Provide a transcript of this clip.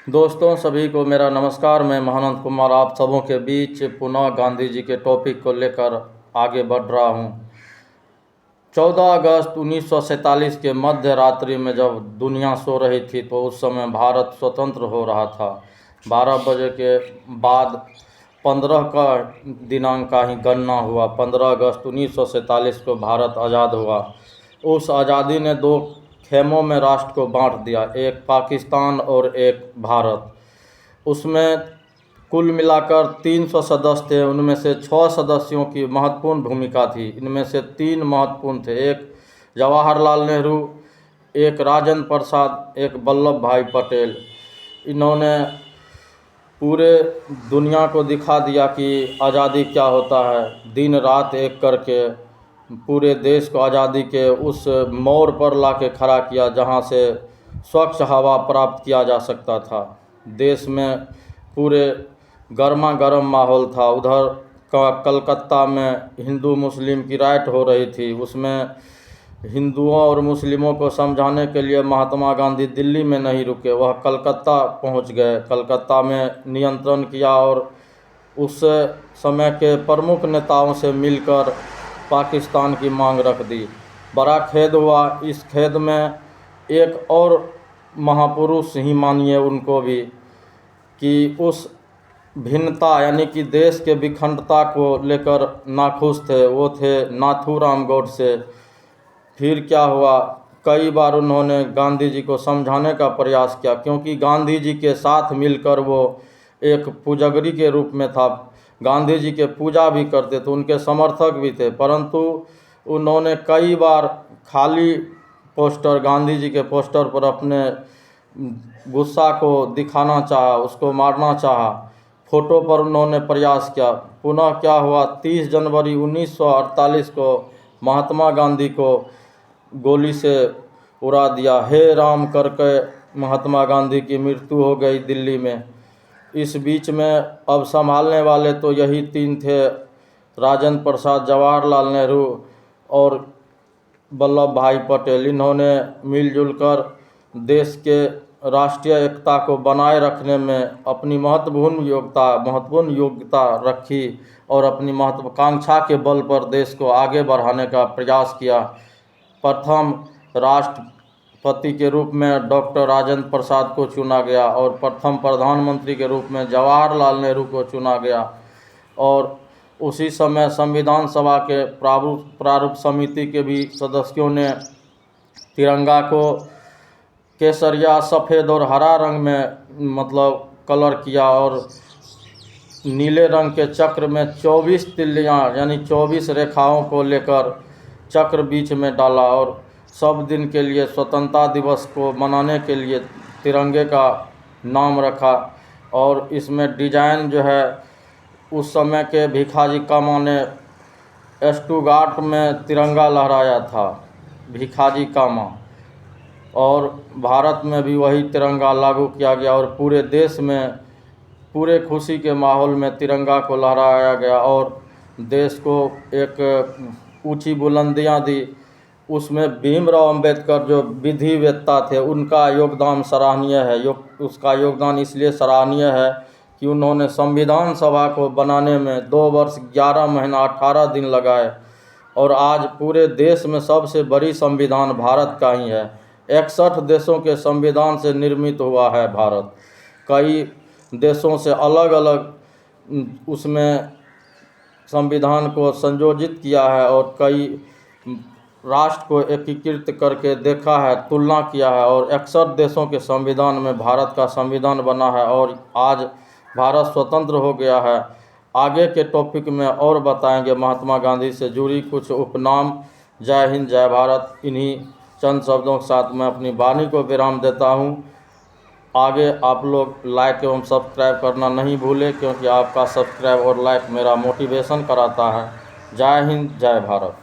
दोस्तों सभी को मेरा नमस्कार। मैं महानंद कुमार आप सबों के बीच पुनः गांधी जी के टॉपिक को लेकर आगे बढ़ रहा हूं। 14 अगस्त 1947 के मध्य रात्रि में जब दुनिया सो रही थी तो उस समय भारत स्वतंत्र हो रहा था। 12 बजे के बाद 15 का दिनांक का ही गणना हुआ। 15 अगस्त 1947 को भारत आज़ाद हुआ। उस आज़ादी ने दो खेमों में राष्ट्र को बांट दिया, एक पाकिस्तान और एक भारत। उसमें कुल मिलाकर 300 सदस्य थे, उनमें से 6 सदस्यों की महत्वपूर्ण भूमिका थी। इनमें से 3 महत्वपूर्ण थे, एक जवाहरलाल नेहरू, एक राजेंद्र प्रसाद, एक वल्लभ भाई पटेल। इन्होंने पूरे दुनिया को दिखा दिया कि आज़ादी क्या होता है। दिन रात एक करके पूरे देश को आज़ादी के उस मोड़ पर ला के खड़ा किया जहाँ से स्वच्छ हवा प्राप्त किया जा सकता था। देश में पूरे गर्मा गर्म माहौल था। उधर का कलकत्ता में हिंदू मुस्लिम की राइट हो रही थी। उसमें हिंदुओं और मुस्लिमों को समझाने के लिए महात्मा गांधी दिल्ली में नहीं रुके, वह कलकत्ता पहुंच गए। कलकत्ता में नियंत्रण किया और उस समय के प्रमुख नेताओं से मिलकर पाकिस्तान की मांग रख दी। बड़ा खेद हुआ। इस खेद में एक और महापुरुष ही मानिए उनको भी कि उस भिन्नता यानी कि देश के विखंडता को लेकर नाखुश थे, वो थे नाथूराम गोडसे। फिर क्या हुआ, कई बार उन्होंने गांधी जी को समझाने का प्रयास किया, क्योंकि गांधी जी के साथ मिलकर वो एक पुजगरी के रूप में था। गांधी जी के पूजा भी करते थे, उनके समर्थक भी थे, परंतु उन्होंने कई बार खाली पोस्टर, गांधी जी के पोस्टर पर अपने गुस्सा को दिखाना चाहा, उसको मारना चाहा। फोटो पर उन्होंने प्रयास किया। पुनः क्या हुआ, 30 जनवरी 1948 को महात्मा गांधी को गोली से उड़ा दिया। हे राम करके महात्मा गांधी की मृत्यु हो गई दिल्ली में। इस बीच में अब संभालने वाले तो यही 3 थे, राजेंद्र प्रसाद, जवाहरलाल नेहरू और वल्लभ भाई पटेल। इन्होंने मिलजुल कर देश के राष्ट्रीय एकता को बनाए रखने में अपनी महत्वपूर्ण योग्यता रखी और अपनी महत्वाकांक्षा के बल पर देश को आगे बढ़ाने का प्रयास किया। प्रथम राष्ट्रपति के रूप में डॉक्टर राजेंद्र प्रसाद को चुना गया और प्रथम प्रधानमंत्री के रूप में जवाहरलाल नेहरू को चुना गया। और उसी समय संविधान सभा के प्रारूप समिति के भी सदस्यों ने तिरंगा को केसरिया, सफ़ेद और हरा रंग में कलर किया और नीले रंग के चक्र में 24 तिल्लियाँ यानी 24 रेखाओं को लेकर चक्र बीच में डाला और सब दिन के लिए स्वतंत्रता दिवस को मनाने के लिए तिरंगे का नाम रखा। और इसमें डिजाइन जो है उस समय के भिखाजी कामा ने स्टुगार्ट में तिरंगा लहराया था, भिखाजी कामा। और भारत में भी वही तिरंगा लागू किया गया और पूरे देश में पूरे खुशी के माहौल में तिरंगा को लहराया गया और देश को एक ऊंची बुलंदियां दी। उसमें भीमराव अंबेडकर जो विधिवेत्ता थे, उनका योगदान सराहनीय है। उसका योगदान इसलिए सराहनीय है कि उन्होंने संविधान सभा को बनाने में 2 वर्ष 11 महीना 18 दिन लगाए और आज पूरे देश में सबसे बड़ी संविधान भारत का ही है। 61 देशों के संविधान से निर्मित हुआ है भारत। कई देशों से अलग अलग उसमें संविधान को संयोजित किया है और कई राष्ट्र को एकीकृत करके देखा है, तुलना किया है और 61 देशों के संविधान में भारत का संविधान बना है और आज भारत स्वतंत्र हो गया है। आगे के टॉपिक में और बताएंगे महात्मा गांधी से जुड़ी कुछ उपनाम। जय हिंद, जय भारत। इन्हीं चंद शब्दों के साथ मैं अपनी वाणी को विराम देता हूँ। आगे आप लोग लाइक एवं सब्सक्राइब करना नहीं भूलें, क्योंकि आपका सब्सक्राइब और लाइक मेरा मोटिवेशन कराता है। जय हिंद, जय भारत।